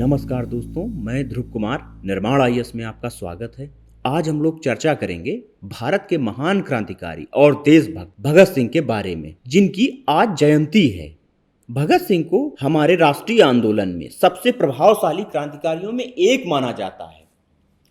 नमस्कार दोस्तों, मैं ध्रुव कुमार निर्माण आईएएस में आपका स्वागत है। आज हम लोग चर्चा करेंगे भारत के महान क्रांतिकारी और देशभक्त भगत सिंह के बारे में, जिनकी आज जयंती है। भगत सिंह को हमारे राष्ट्रीय आंदोलन में सबसे प्रभावशाली क्रांतिकारियों में एक माना जाता है,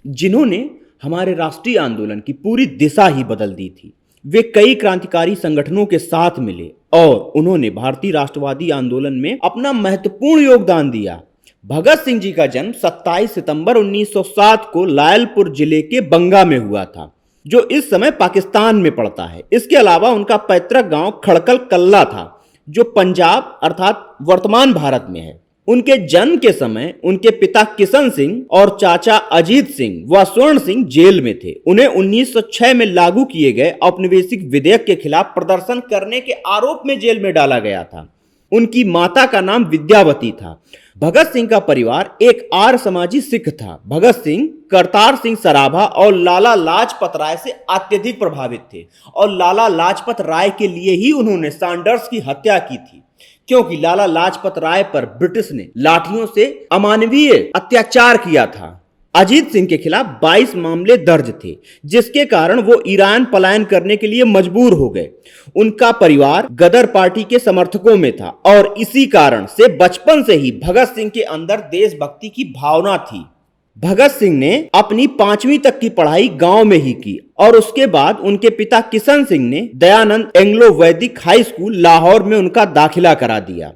जिन्होंने हमारे राष्ट्रीय आंदोलन की पूरी दिशा ही बदल दी थी। वे कई क्रांतिकारी संगठनों के साथ मिले और उन्होंने भारतीय राष्ट्रवादी आंदोलन में अपना महत्वपूर्ण योगदान दिया। भगत सिंह जी का जन्म 27 सितंबर 1907 को लायलपुर जिले के बंगा में हुआ था, जो इस समय पाकिस्तान में पड़ता है। इसके अलावा उनका पैतृक गांव खड़कल कल्ला था, जो पंजाब अर्थात वर्तमान भारत में है। उनके जन्म के समय उनके पिता किशन सिंह और चाचा अजीत सिंह व स्वर्ण सिंह जेल में थे। उन्हें 1906 में लागू किए गए औपनिवेशिक विधेयक के खिलाफ प्रदर्शन करने के आरोप में जेल में डाला गया था। उनकी माता का नाम विद्यावती था। भगत सिंह का परिवार एक आर्य समाजी सिख था। भगत सिंह करतार सिंह सराभा और लाला लाजपत राय से अत्यधिक प्रभावित थे और लाला लाजपत राय के लिए ही उन्होंने सैंडर्स की हत्या की थी, क्योंकि लाला लाजपत राय पर ब्रिटिश ने लाठियों से अमानवीय अत्याचार किया था। अजीत सिंह के खिलाफ 22 मामले दर्ज थे, जिसके कारण वो ईरान पलायन करने के लिए मजबूर हो गए। उनका परिवार गदर पार्टी के समर्थकों में था और इसी कारण से बचपन से ही भगत सिंह के अंदर देशभक्ति की भावना थी। भगत सिंह ने अपनी 5वीं तक की पढ़ाई गांव में ही की और उसके बाद उनके पिता किशन सिंह ने दयानंद एंग्लो वैदिक हाई स्कूल लाहौर में उनका दाखिला करा दिया।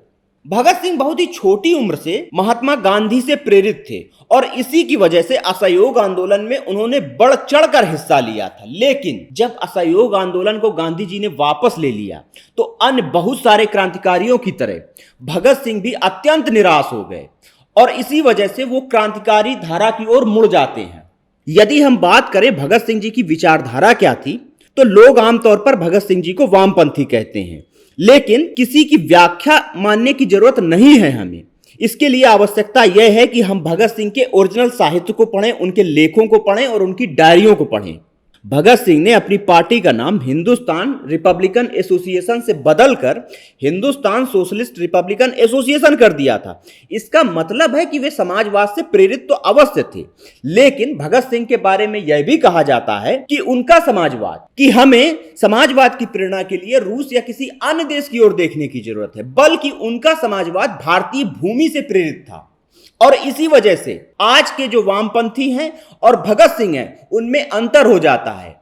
भगत सिंह बहुत ही छोटी उम्र से महात्मा गांधी से प्रेरित थे और इसी की वजह से असहयोग आंदोलन में उन्होंने बढ़ चढ़कर हिस्सा लिया था। लेकिन जब असहयोग आंदोलन को गांधी जी ने वापस ले लिया तो अन्य बहुत सारे क्रांतिकारियों की तरह भगत सिंह भी अत्यंत निराश हो गए और इसी वजह से वो क्रांतिकारी धारा की ओर मुड़ जाते हैं। यदि हम बात करें भगत सिंह जी की विचारधारा क्या थी, तो लोग आमतौर पर भगत सिंह जी को वामपंथी कहते हैं, लेकिन किसी की व्याख्या मानने की जरूरत नहीं है हमें। इसके लिए आवश्यकता यह है कि हम भगत सिंह के ओरिजिनल साहित्य को पढ़ें, उनके लेखों को पढ़ें और उनकी डायरियों को पढ़ें। भगत सिंह ने अपनी पार्टी का नाम हिंदुस्तान रिपब्लिकन एसोसिएशन से बदलकर हिंदुस्तान सोशलिस्ट रिपब्लिकन एसोसिएशन कर दिया था। इसका मतलब है कि वे समाजवाद से प्रेरित तो अवश्य थे, लेकिन भगत सिंह के बारे में यह भी कहा जाता है कि उनका समाजवाद, कि हमें समाजवाद की प्रेरणा के लिए रूस या किसी अन्य देश की ओर देखने की जरूरत है, बल्कि उनका समाजवाद भारतीय भूमि से प्रेरित था। और इसी वजह से आज के जो वामपंथी हैं और भगत सिंह हैं, उनमें अंतर हो जाता है,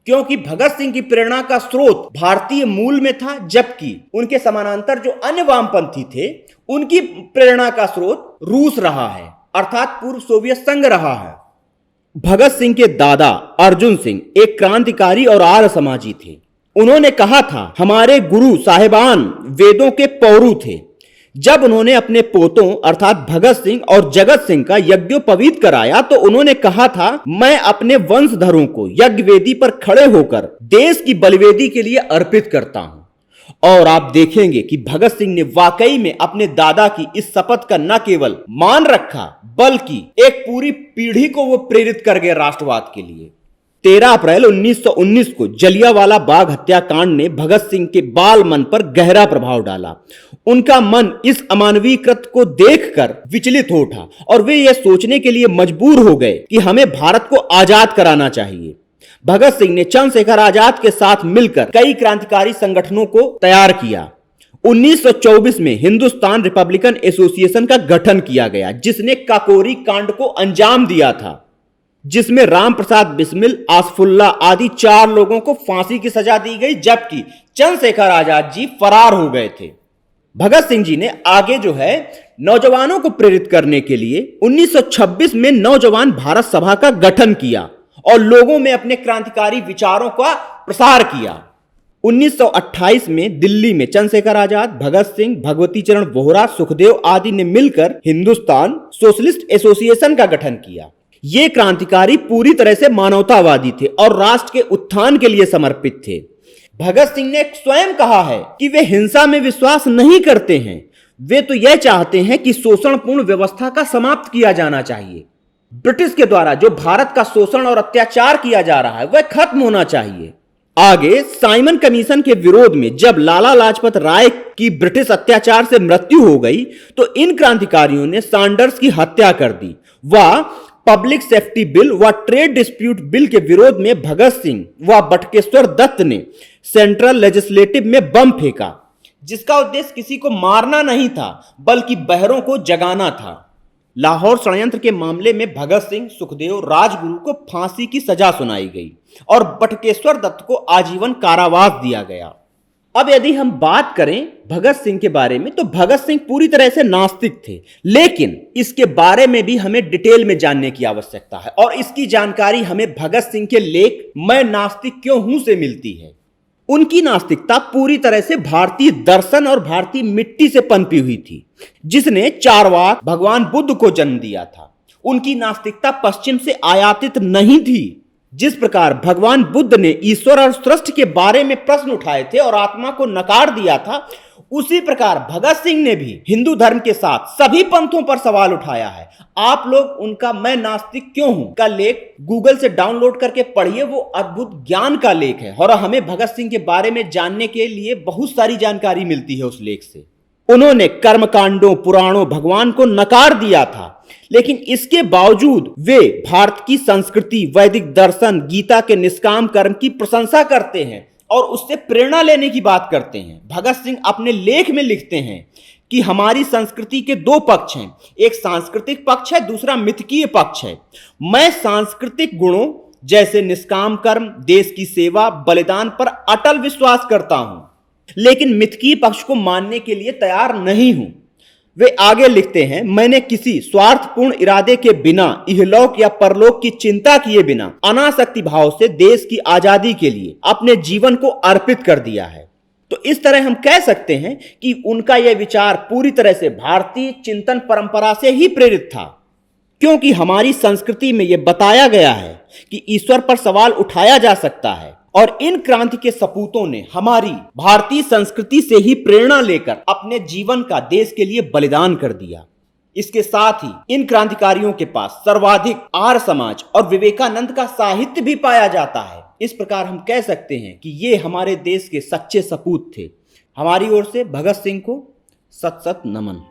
क्योंकि भगत सिंह की प्रेरणा का स्रोत भारतीय मूल में था, जबकि उनके समानांतर जो अन्य वामपंथी थे उनकी प्रेरणा का स्रोत रूस रहा है, अर्थात पूर्व सोवियत संघ रहा है। भगत सिंह के दादा अर्जुन सिंह एक क्रांतिकारी और आर्य समाजी थे। उन्होंने कहा था, हमारे गुरु साहिबान वेदों के पौरु थे। जब उन्होंने अपने पोतों अर्थात भगत सिंह और जगत सिंह का यज्ञोपवीत कराया तो उन्होंने कहा था, मैं अपने वंशधरों को यज्ञ वेदी पर खड़े होकर देश की बलिवेदी के लिए अर्पित करता हूं। और आप देखेंगे कि भगत सिंह ने वाकई में अपने दादा की इस शपथ का न केवल मान रखा, बल्कि एक पूरी पीढ़ी को वो प्रेरित कर गए राष्ट्रवाद के लिए। 13 अप्रैल 1919 को जलियांवाला बाग हत्याकांड ने भगत सिंह के बाल मन पर गहरा प्रभाव डाला। उनका मन इस अमानवीय कृत्य को देखकर विचलित हो उठा और वे यह सोचने के लिए मजबूर हो गए कि हमें भारत को आजाद कराना चाहिए। भगत सिंह ने चंद्रशेखर आजाद के साथ मिलकर कई क्रांतिकारी संगठनों को तैयार किया। 1924 में हिंदुस्तान रिपब्लिकन एसोसिएशन का गठन किया गया, जिसने काकोरी कांड को अंजाम दिया था, जिसमें राम प्रसाद बिस्मिल, आसफुल्ला आदि 4 लोगों को फांसी की सजा दी गई, जबकि चंद्रशेखर आजाद जी फरार हो गए थे। भगत सिंह जी ने आगे जो है नौजवानों को प्रेरित करने के लिए 1926 में नौजवान भारत सभा का गठन किया और लोगों में अपने क्रांतिकारी विचारों का प्रसार किया। 1928 में दिल्ली में चंद्रशेखर आजाद, भगत सिंह, भगवती चरण वोहरा, सुखदेव आदि ने मिलकर हिंदुस्तान सोशलिस्ट एसोसिएशन का गठन किया। ये क्रांतिकारी पूरी तरह से मानवतावादी थे और राष्ट्र के उत्थान के लिए समर्पित थे। भगत सिंह ने स्वयं कहा है कि वे हिंसा में विश्वास नहीं करते हैं, वे तो यह चाहते हैं कि शोषणपूर्ण व्यवस्था का समाप्त किया जाना चाहिए। ब्रिटिश के द्वारा जो भारत का शोषण और अत्याचार किया जा रहा है वह खत्म होना चाहिए। आगे साइमन कमीशन के विरोध में जब लाला लाजपत राय की ब्रिटिश अत्याचार से मृत्यु हो गई तो इन क्रांतिकारियों ने सैंडर्स की हत्या कर दी। वह पब्लिक सेफ्टी बिल व ट्रेड डिस्प्यूट बिल के विरोध में भगत सिंह व बटुकेश्वर दत्त ने सेंट्रल लेजिस्लेटिव में बम फेंका, जिसका उद्देश्य किसी को मारना नहीं था बल्कि बहरों को जगाना था। लाहौर षड्यंत्र के मामले में भगत सिंह, सुखदेव, राजगुरु को फांसी की सजा सुनाई गई और बटुकेश्वर दत्त को आजीवन कारावास दिया गया। अब यदि हम बात करें भगत सिंह के बारे में तो भगत सिंह पूरी तरह से नास्तिक थे, लेकिन इसके बारे में भी हमें डिटेल में जानने की आवश्यकता है और इसकी जानकारी हमें भगत सिंह के लेख मैं नास्तिक क्यों हूं से मिलती है। उनकी नास्तिकता पूरी तरह से भारतीय दर्शन और भारतीय मिट्टी से पनपी हुई थी, जिसने चारवाक भगवान बुद्ध को जन्म दिया था। उनकी नास्तिकता पश्चिम से आयातित नहीं थी। जिस प्रकार भगवान बुद्ध ने ईश्वर और सृष्टि के बारे में प्रश्न उठाए थे और आत्मा को नकार दिया था, उसी प्रकार भगत सिंह ने भी हिंदू धर्म के साथ सभी पंथों पर सवाल उठाया है। आप लोग उनका मैं नास्तिक क्यों हूं का लेख गूगल से डाउनलोड करके पढ़िए, वो अद्भुत ज्ञान का लेख है और हमें भगत सिंह के बारे में जानने के लिए बहुत सारी जानकारी मिलती है उस लेख से। उन्होंने कर्मकांडों, पुराणों, भगवान को नकार दिया था, लेकिन इसके बावजूद वे भारत की संस्कृति, वैदिक दर्शन, गीता के निष्काम कर्म की प्रशंसा करते हैं और उससे प्रेरणा लेने की बात करते हैं। भगत सिंह अपने लेख में लिखते हैं कि हमारी संस्कृति के दो पक्ष हैं, एक सांस्कृतिक पक्ष है, दूसरा मिथकीय पक्ष है। मैं सांस्कृतिक गुणों जैसे निष्काम कर्म, देश की सेवा, बलिदान पर अटल विश्वास करता हूं, लेकिन मिथकीय पक्ष को मानने के लिए तैयार नहीं हूं। वे आगे लिखते हैं, मैंने किसी स्वार्थपूर्ण इरादे के बिना, इहलोक या परलोक की चिंता किए बिना अनासक्ति भाव से देश की आजादी के लिए अपने जीवन को अर्पित कर दिया है। तो इस तरह हम कह सकते हैं कि उनका यह विचार पूरी तरह से भारतीय चिंतन परंपरा से ही प्रेरित था, क्योंकि हमारी संस्कृति में यह बताया गया है कि ईश्वर पर सवाल उठाया जा सकता है और इन क्रांति के सपूतों ने हमारी भारतीय संस्कृति से ही प्रेरणा लेकर अपने जीवन का देश के लिए बलिदान कर दिया। इसके साथ ही इन क्रांतिकारियों के पास सर्वाधिक आर्य समाज और विवेकानंद का साहित्य भी पाया जाता है। इस प्रकार हम कह सकते हैं कि ये हमारे देश के सच्चे सपूत थे। हमारी ओर से भगत सिंह को सत सत नमन।